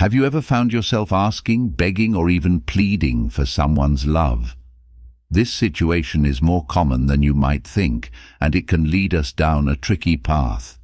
Have you ever found yourself asking, begging, or even pleading for someone's love? This situation is more common than you might think, and it can lead us down a tricky path.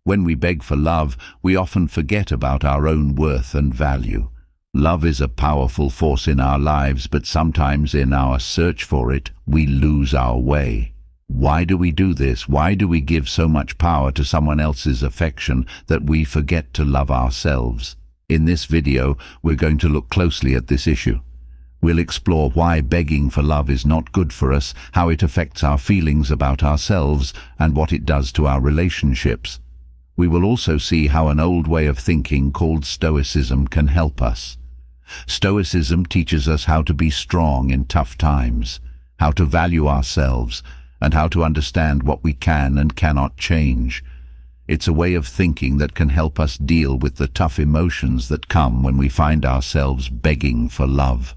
When we beg for love, we often forget about our own worth and value. Love is a powerful force in our lives, but sometimes in our search for it, we lose our way. Why do we do this? Why do we give so much power to someone else's affection that we forget to love ourselves? In this video, we're going to look closely at this issue. We'll explore why begging for love is not good for us, how it affects our feelings about ourselves, and what it does to our relationships. We will also see how an old way of thinking called Stoicism can help us. Stoicism teaches us how to be strong in tough times, how to value ourselves, and how to understand what we can and cannot change. It's a way of thinking that can help us deal with the tough emotions that come when we find ourselves begging for love.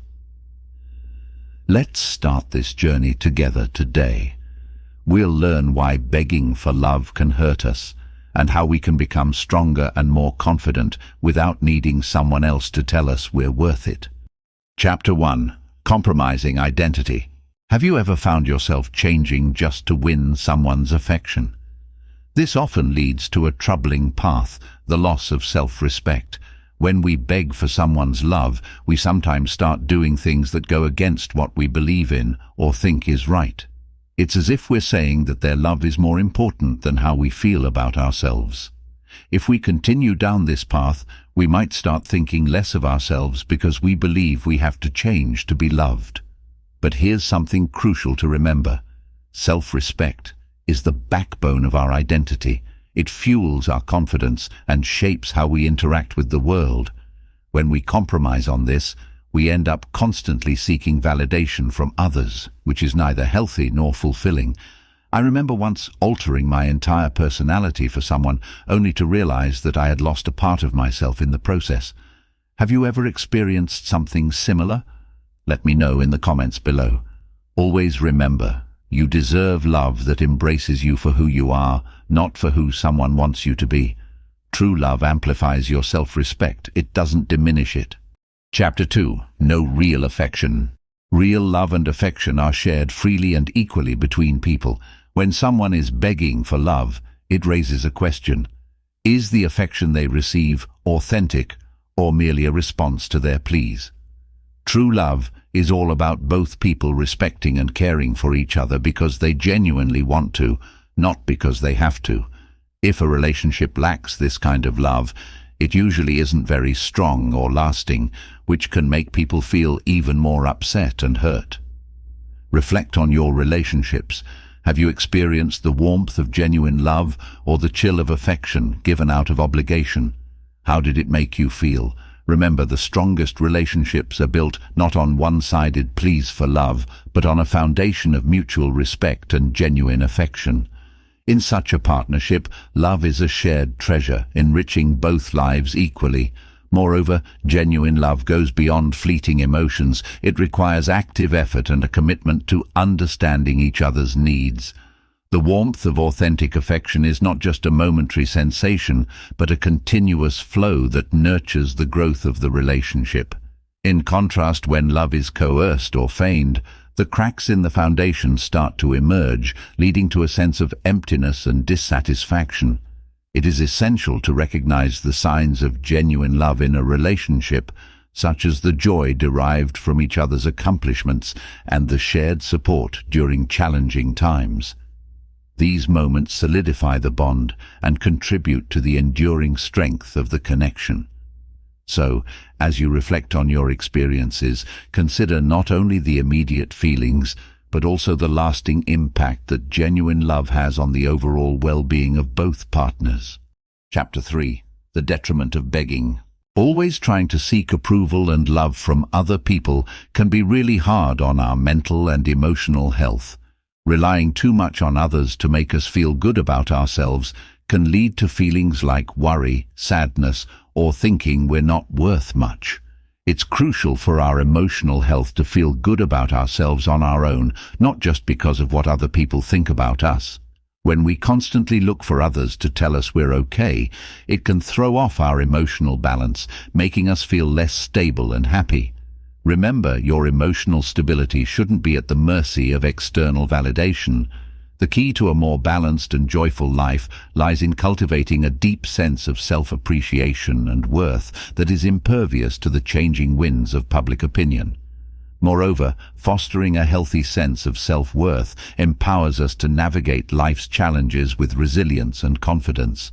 Let's start this journey together today. We'll learn why begging for love can hurt us, and how we can become stronger and more confident without needing someone else to tell us we're worth it. Chapter 1. Compromising Identity. Have you ever found yourself changing just to win someone's affection? This often leads to a troubling path, the loss of self-respect. When we beg for someone's love, we sometimes start doing things that go against what we believe in or think is right. It's as if we're saying that their love is more important than how we feel about ourselves. If we continue down this path, we might start thinking less of ourselves because we believe we have to change to be loved. But here's something crucial to remember. Self-respect is the backbone of our identity. It fuels our confidence and shapes how we interact with the world. When we compromise on this, we end up constantly seeking validation from others, which is neither healthy nor fulfilling. I remember once altering my entire personality for someone, only to realize that I had lost a part of myself in the process. Have you ever experienced something similar? Let me know in the comments below. Always remember, you deserve love that embraces you for who you are, not for who someone wants you to be. True love amplifies your self-respect. It doesn't diminish it. Chapter 2. No real affection. Real love and affection are shared freely and equally between people. When someone is begging for love, it raises a question. Is the affection they receive authentic or merely a response to their pleas? True love is all about both people respecting and caring for each other because they genuinely want to, not because they have to. If a relationship lacks this kind of love, it usually isn't very strong or lasting, which can make people feel even more upset and hurt. Reflect on your relationships. Have you experienced the warmth of genuine love or the chill of affection given out of obligation? How did it make you feel? Remember, the strongest relationships are built not on one-sided pleas for love, but on a foundation of mutual respect and genuine affection. In such a partnership, love is a shared treasure, enriching both lives equally. Moreover, genuine love goes beyond fleeting emotions. It requires active effort and a commitment to understanding each other's needs. The warmth of authentic affection is not just a momentary sensation, but a continuous flow that nurtures the growth of the relationship. In contrast, when love is coerced or feigned, the cracks in the foundation start to emerge, leading to a sense of emptiness and dissatisfaction. It is essential to recognize the signs of genuine love in a relationship, such as the joy derived from each other's accomplishments and the shared support during challenging times. These moments solidify the bond and contribute to the enduring strength of the connection. So, as you reflect on your experiences, consider not only the immediate feelings, but also the lasting impact that genuine love has on the overall well-being of both partners. Chapter 3. The detriment of begging. Always trying to seek approval and love from other people can be really hard on our mental and emotional health. Relying too much on others to make us feel good about ourselves can lead to feelings like worry, sadness, or thinking we're not worth much. It's crucial for our emotional health to feel good about ourselves on our own, not just because of what other people think about us. When we constantly look for others to tell us we're okay, it can throw off our emotional balance, making us feel less stable and happy. Remember, your emotional stability shouldn't be at the mercy of external validation. The key to a more balanced and joyful life lies in cultivating a deep sense of self-appreciation and worth that is impervious to the changing winds of public opinion. Moreover, fostering a healthy sense of self-worth empowers us to navigate life's challenges with resilience and confidence.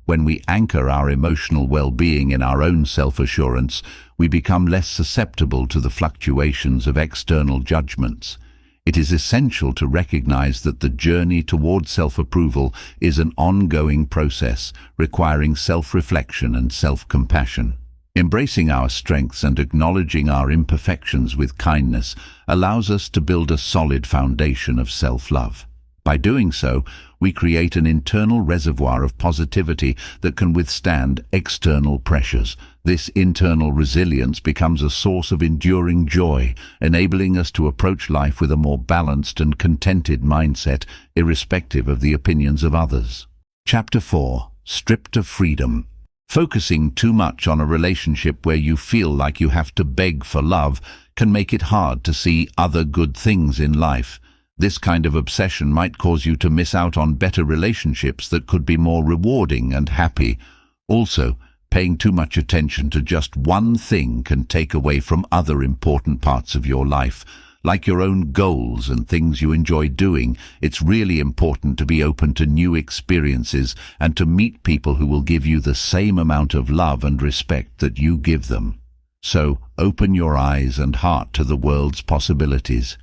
When we anchor our emotional well-being in our own self-assurance, we become less susceptible to the fluctuations of external judgments. It is essential to recognize that the journey toward self-approval is an ongoing process, requiring self-reflection and self-compassion. Embracing our strengths and acknowledging our imperfections with kindness allows us to build a solid foundation of self-love. By doing so, we create an internal reservoir of positivity that can withstand external pressures. This internal resilience becomes a source of enduring joy, enabling us to approach life with a more balanced and contented mindset, irrespective of the opinions of others. Chapter 4. Stripped of freedom. Focusing too much on a relationship where you feel like you have to beg for love can make it hard to see other good things in life. This kind of obsession might cause you to miss out on better relationships that could be more rewarding and happy. Also, paying too much attention to just one thing can take away from other important parts of your life, like your own goals and things you enjoy doing. It's really important to be open to new experiences and to meet people who will give you the same amount of love and respect that you give them. So, open your eyes and heart to the world's possibilities.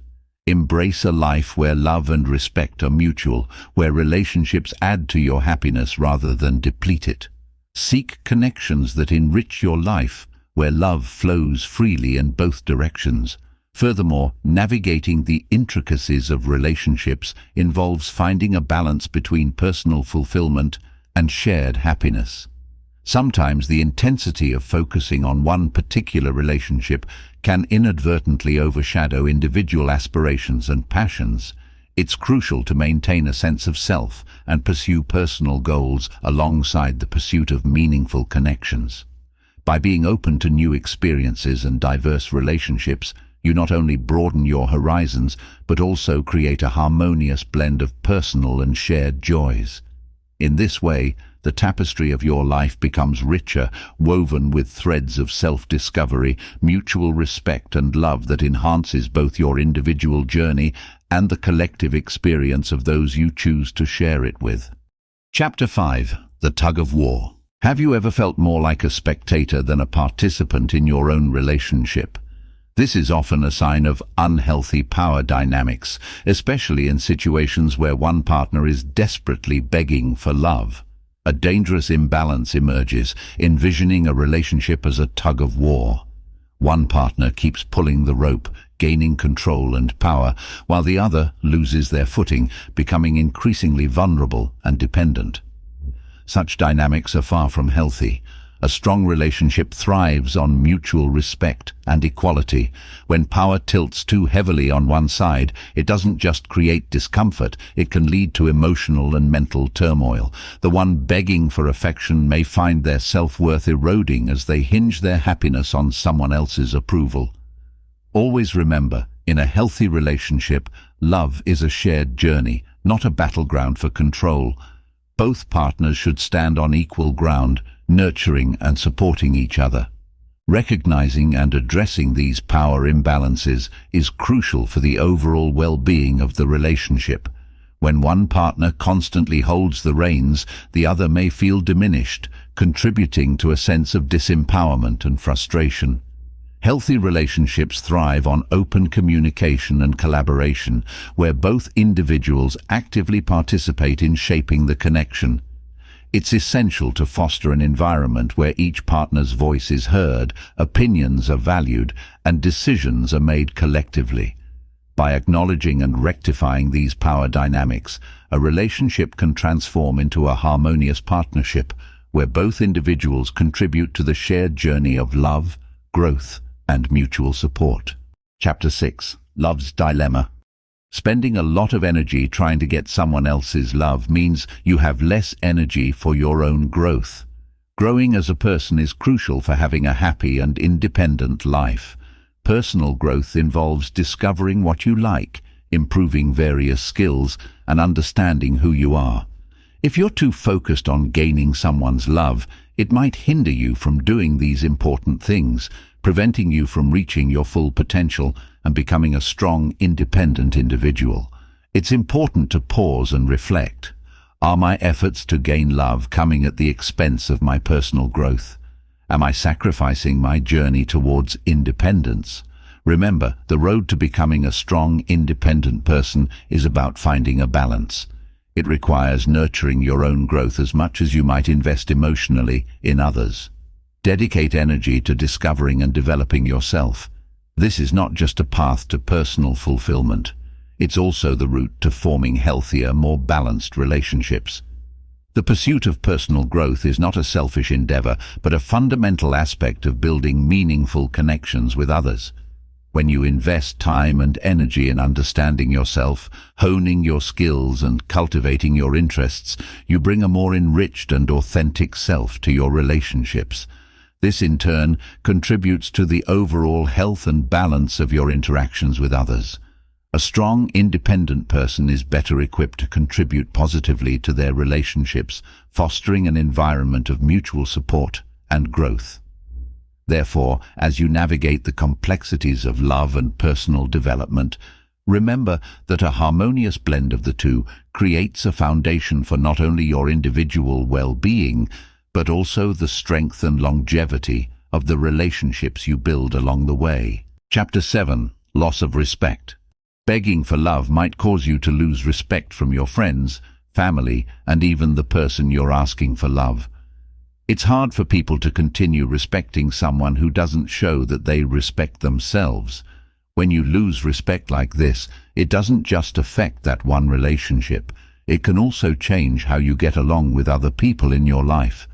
Embrace a life where love and respect are mutual, where relationships add to your happiness rather than deplete it. Seek connections that enrich your life, where love flows freely in both directions. Furthermore, navigating the intricacies of relationships involves finding a balance between personal fulfillment and shared happiness. Sometimes the intensity of focusing on one particular relationship can inadvertently overshadow individual aspirations and passions. It's crucial to maintain a sense of self and pursue personal goals alongside the pursuit of meaningful connections. By being open to new experiences and diverse relationships, you not only broaden your horizons, but also create a harmonious blend of personal and shared joys. In this way, the tapestry of your life becomes richer, woven with threads of self-discovery, mutual respect and love that enhances both your individual journey and the collective experience of those you choose to share it with. Chapter 5. The Tug of War. Have you ever felt more like a spectator than a participant in your own relationship? This is often a sign of unhealthy power dynamics, especially in situations where one partner is desperately begging for love. A dangerous imbalance emerges, envisioning a relationship as a tug of war. One partner keeps pulling the rope, gaining control and power, while the other loses their footing, becoming increasingly vulnerable and dependent. Such dynamics are far from healthy. A strong relationship thrives on mutual respect and equality. When power tilts too heavily on one side, it doesn't just create discomfort, it can lead to emotional and mental turmoil. The one begging for affection may find their self-worth eroding as they hinge their happiness on someone else's approval. Always remember, in a healthy relationship, love is a shared journey, not a battleground for control. Both partners should stand on equal ground, nurturing and supporting each other. Recognizing and addressing these power imbalances is crucial for the overall well-being of the relationship. When one partner constantly holds the reins, the other may feel diminished, contributing to a sense of disempowerment and frustration. Healthy relationships thrive on open communication and collaboration, where both individuals actively participate in shaping the connection. It's essential to foster an environment where each partner's voice is heard, opinions are valued, and decisions are made collectively. By acknowledging and rectifying these power dynamics, a relationship can transform into a harmonious partnership, where both individuals contribute to the shared journey of love, growth, and mutual support. Chapter 6. Love's Dilemma. Spending a lot of energy trying to get someone else's love means you have less energy for your own growth. Growing as a person is crucial for having a happy and independent life. Personal growth involves discovering what you like, improving various skills, and understanding who you are. If you're too focused on gaining someone's love, it might hinder you from doing these important things, preventing you from reaching your full potential and becoming a strong, independent individual. It's important to pause and reflect. Are my efforts to gain love coming at the expense of my personal growth? Am I sacrificing my journey towards independence? Remember, the road to becoming a strong, independent person is about finding a balance. It requires nurturing your own growth as much as you might invest emotionally in others. Dedicate energy to discovering and developing yourself. This is not just a path to personal fulfillment. It's also the route to forming healthier, more balanced relationships. The pursuit of personal growth is not a selfish endeavor, but a fundamental aspect of building meaningful connections with others. When you invest time and energy in understanding yourself, honing your skills and cultivating your interests, you bring a more enriched and authentic self to your relationships. This, in turn, contributes to the overall health and balance of your interactions with others. A strong, independent person is better equipped to contribute positively to their relationships, fostering an environment of mutual support and growth. Therefore, as you navigate the complexities of love and personal development, remember that a harmonious blend of the two creates a foundation for not only your individual well-being, but also the strength and longevity of the relationships you build along the way. Chapter 7. Loss of respect. Begging for love might cause you to lose respect from your friends, family, and even the person you're asking for love. It's hard for people to continue respecting someone who doesn't show that they respect themselves. When you lose respect like this, it doesn't just affect that one relationship. It can also change how you get along with other people in your life.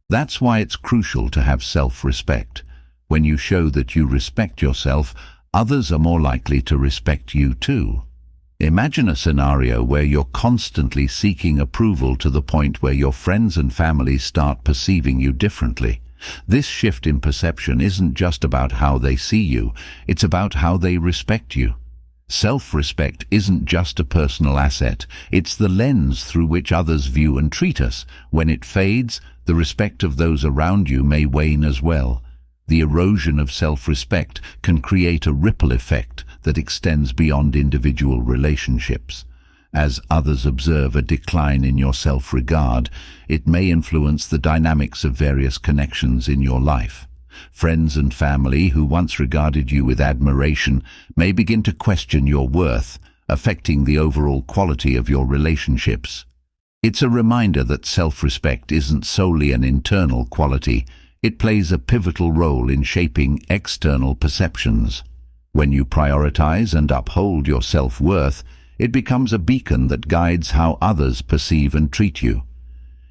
That's why it's crucial to have self-respect. When you show that you respect yourself, others are more likely to respect you too. Imagine a scenario where you're constantly seeking approval to the point where your friends and family start perceiving you differently. This shift in perception isn't just about how they see you, it's about how they respect you. Self-respect isn't just a personal asset, it's the lens through which others view and treat us. When it fades, the respect of those around you may wane as well. The erosion of self-respect can create a ripple effect that extends beyond individual relationships. As others observe a decline in your self-regard, it may influence the dynamics of various connections in your life. Friends and family who once regarded you with admiration may begin to question your worth, affecting the overall quality of your relationships. It's a reminder that self-respect isn't solely an internal quality. It plays a pivotal role in shaping external perceptions. When you prioritize and uphold your self-worth, it becomes a beacon that guides how others perceive and treat you.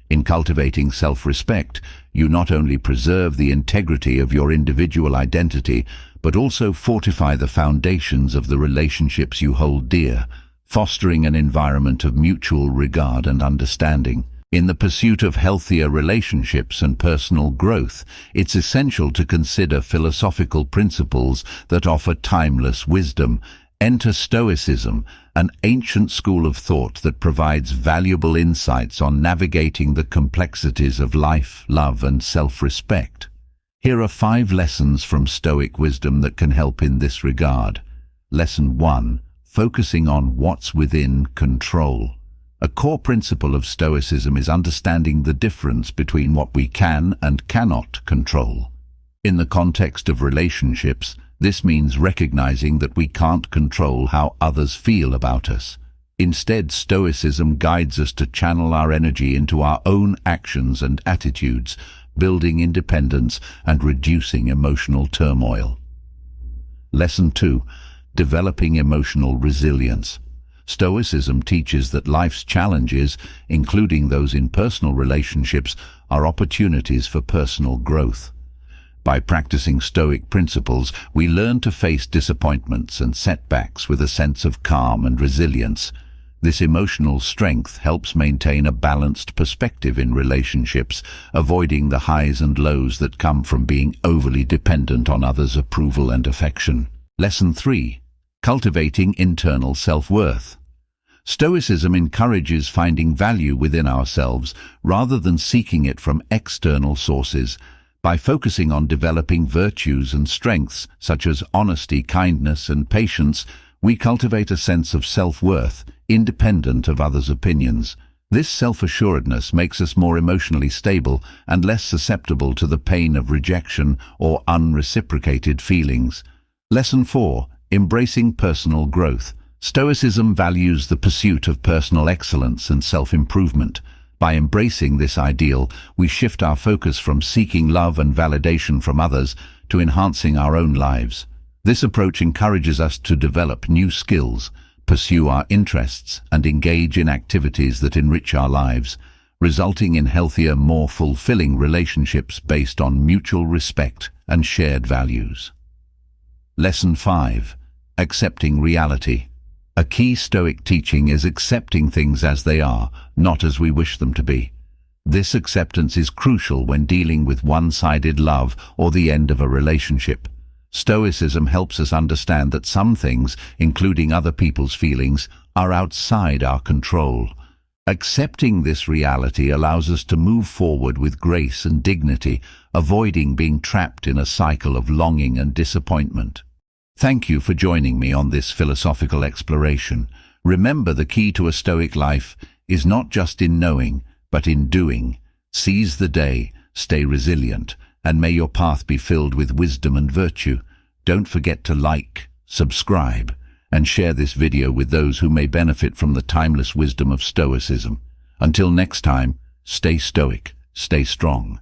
In cultivating self-respect, you not only preserve the integrity of your individual identity, but also fortify the foundations of the relationships you hold dear, fostering an environment of mutual regard and understanding. In the pursuit of healthier relationships and personal growth, it's essential to consider philosophical principles that offer timeless wisdom. Enter Stoicism, an ancient school of thought that provides valuable insights on navigating the complexities of life, love, and self-respect. Here are 5 lessons from Stoic wisdom that can help in this regard. Lesson 1. Focusing on what's within control. A core principle of Stoicism is understanding the difference between what we can and cannot control. In the context of relationships, this means recognizing that we can't control how others feel about us. Instead, Stoicism guides us to channel our energy into our own actions and attitudes, building independence and reducing emotional turmoil. Lesson 2. Developing emotional resilience. Stoicism teaches that life's challenges, including those in personal relationships, are opportunities for personal growth. By practicing Stoic principles, we learn to face disappointments and setbacks with a sense of calm and resilience. This emotional strength helps maintain a balanced perspective in relationships, avoiding the highs and lows that come from being overly dependent on others' approval and affection. Lesson 3. Cultivating internal self-worth. Stoicism encourages finding value within ourselves rather than seeking it from external sources. By focusing on developing virtues and strengths such as honesty, kindness, and patience, we cultivate a sense of self-worth, independent of others' opinions. This self-assuredness makes us more emotionally stable and less susceptible to the pain of rejection or unreciprocated feelings. Lesson 4. Embracing personal growth. Stoicism values the pursuit of personal excellence and self-improvement. By embracing this ideal, we shift our focus from seeking love and validation from others to enhancing our own lives. This approach encourages us to develop new skills, pursue our interests, and engage in activities that enrich our lives, resulting in healthier, more fulfilling relationships based on mutual respect and shared values. Lesson 5. Accepting reality. A key Stoic teaching is accepting things as they are, not as we wish them to be. This acceptance is crucial when dealing with one-sided love or the end of a relationship. Stoicism helps us understand that some things, including other people's feelings, are outside our control. Accepting this reality allows us to move forward with grace and dignity, avoiding being trapped in a cycle of longing and disappointment. Thank you for joining me on this philosophical exploration. Remember, the key to a Stoic life is not just in knowing, but in doing. Seize the day, stay resilient, and may your path be filled with wisdom and virtue. Don't forget to like, subscribe, and share this video with those who may benefit from the timeless wisdom of Stoicism. Until next time, stay Stoic, stay strong.